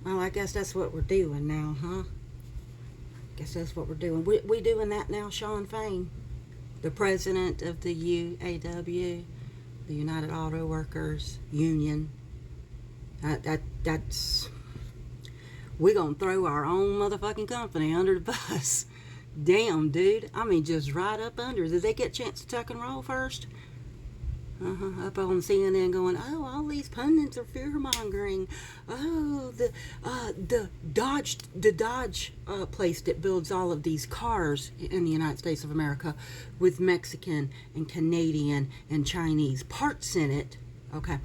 Well, I guess that's what we're doing now, huh? Guess that's what we're doing. We doing that now, Shawn Fein, the president of the UAW, the United Auto Workers Union. That's we gonna throw our own motherfucking company under the bus. Damn, dude. I mean, just right up under. Did they get a chance to tuck and roll first? Up on CNN going, oh, all these pundits are fear mongering. Oh, the Dodge place that builds all of these cars in the United States of America with Mexican and Canadian and Chinese parts in it. Okay.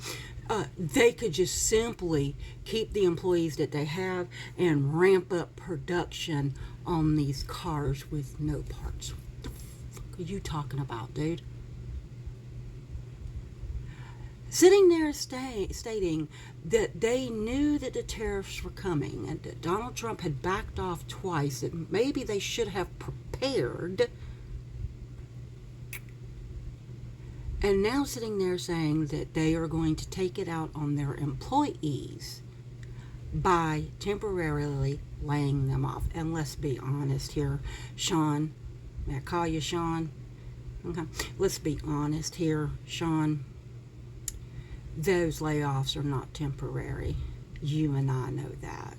They could just simply keep the employees that they have and ramp up production on these cars with no parts. What the fuck are you talking about, dude? Sitting there stating that they knew that the tariffs were coming and that Donald Trump had backed off twice, that maybe they should have prepared. And now sitting there saying that they are going to take it out on their employees by temporarily laying them off. And let's be honest here, Shawn. May I call you Shawn? Okay. Let's be honest here, Shawn. Those layoffs are not temporary. You and I know that.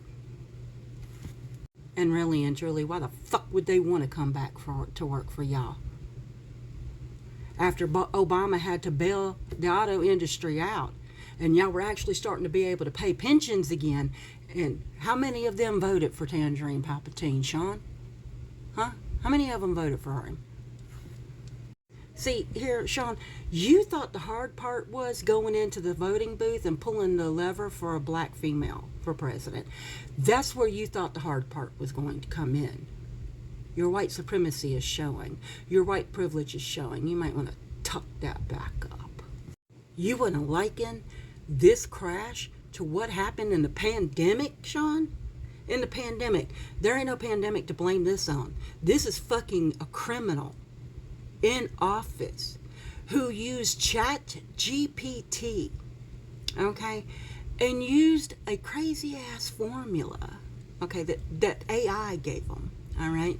And really and truly, why the fuck would they want to come back to work for y'all? After Obama had to bail the auto industry out, and y'all were actually starting to be able to pay pensions again, and how many of them voted for Tangerine Palpatine, Shawn? Huh? How many of them voted for him? See, here, Shawn, you thought the hard part was going into the voting booth and pulling the lever for a black female for president. That's where you thought the hard part was going to come in. Your white supremacy is showing. Your white privilege is showing. You might want to tuck that back up. You want to liken this crash to what happened in the pandemic, Shawn? In the pandemic. There ain't no pandemic to blame this on. This is fucking a criminal in office who used Chat GPT, okay, and used a crazy ass formula, okay, that AI gave them, all right,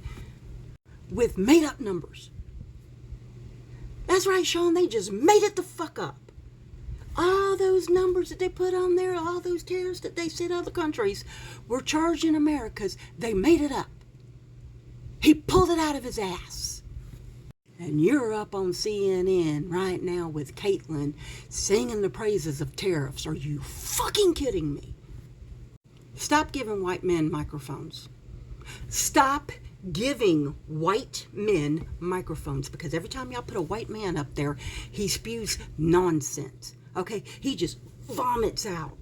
with made up numbers. That's right, Shawn, they just made it the fuck up. All those numbers that they put on there, all those tariffs that they said other countries were charging Americans, they made it up. He pulled it out of his ass. And you're up on CNN right now with Caitlyn singing the praises of tariffs. Are you fucking kidding me? Stop giving white men microphones. Stop giving white men microphones, because every time y'all put a white man up there, he spews nonsense. Okay? He just vomits out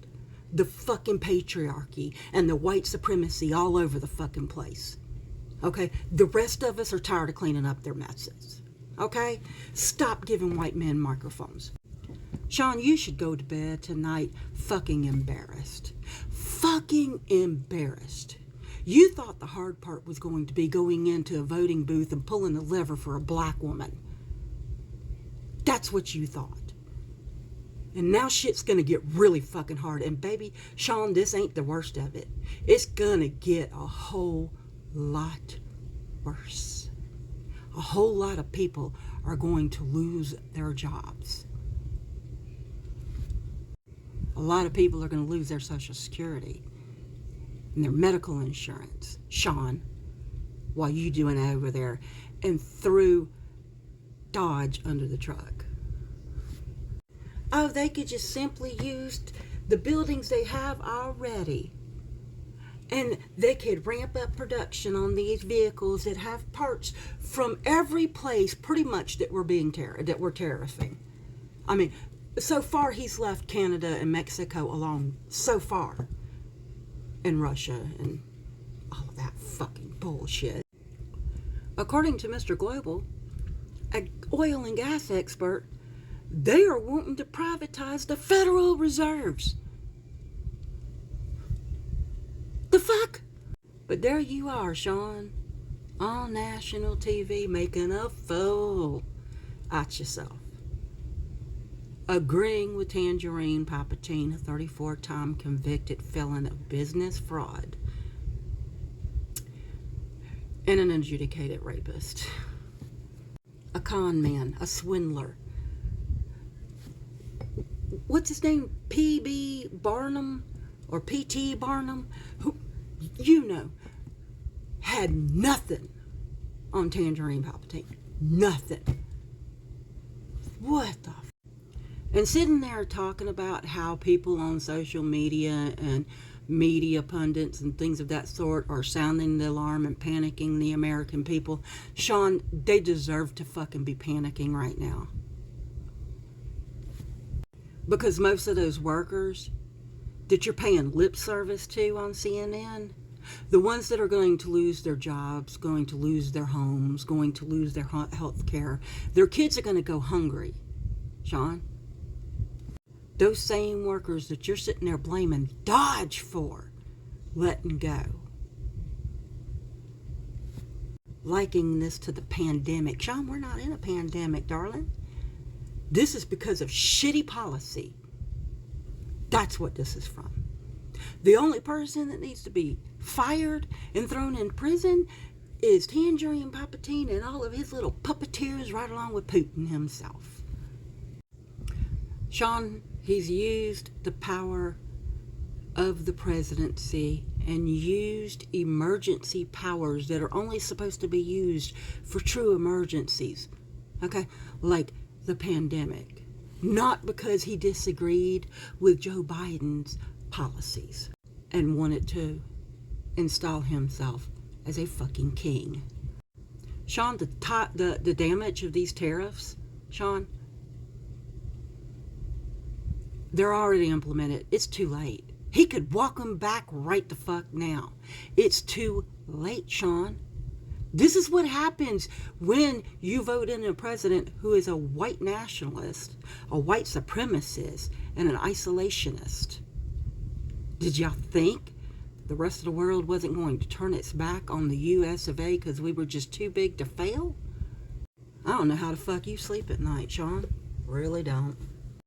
the fucking patriarchy and the white supremacy all over the fucking place. Okay? The rest of us are tired of cleaning up their messes. Okay? Stop giving white men microphones. Shawn, you should go to bed tonight fucking embarrassed. Fucking embarrassed. You thought the hard part was going to be going into a voting booth and pulling the lever for a black woman. That's what you thought. And now shit's gonna get really fucking hard. And baby, Shawn, this ain't the worst of it. It's gonna get a whole lot worse. A whole lot of people are going to lose their jobs. A lot of people are going to lose their Social Security and their medical insurance, Shawn, while you doing it over there and threw Dodge under the truck. Oh, they could just simply use the buildings they have already. And they could ramp up production on these vehicles that have parts from every place pretty much that we're tariffing. I mean, so far he's left Canada and Mexico alone, so far. And Russia and all of that fucking bullshit. According to Mr. Global, an oil and gas expert, they are wanting to privatize the Federal Reserves. The fuck? But there you are, Shawn, on national TV making a fool out yourself. agreeing with Tangerine Palpatine, a 34-time convicted felon of business fraud and an adjudicated rapist, a con man, a swindler. What's his name? P.B. Barnum or P.T. Barnum, who, you know, had nothing on Tangerine Palpatine. Nothing. What the f? And sitting there talking about how people on social media and media pundits and things of that sort are sounding the alarm and panicking the American people. Shawn, they deserve to fucking be panicking right now. Because most of those workers that you're paying lip service to on CNN, the ones that are going to lose their jobs, going to lose their homes, going to lose their health care, their kids are going to go hungry, Shawn. Those same workers that you're sitting there blaming Dodge for letting go. Liking this to the pandemic. Shawn, we're not in a pandemic, darling. This is because of shitty policy. That's what this is from. The only person that needs to be fired and thrown in prison is Tangerine Palpatine and all of his little puppeteers right along with Putin himself. Shawn, he's used the power of the presidency and used emergency powers that are only supposed to be used for true emergencies. Okay? Like the pandemic. Not because he disagreed with Joe Biden's policies and wanted to install himself as a fucking king. Shawn, the damage of these tariffs, Shawn, they're already implemented. It's too late. He could walk them back right the fuck now. It's too late, Shawn. This is what happens when you vote in a president who is a white nationalist, a white supremacist, and an isolationist. Did y'all think the rest of the world wasn't going to turn its back on the U.S. of A. because we were just too big to fail? I don't know how the fuck you sleep at night, Shawn. Really don't.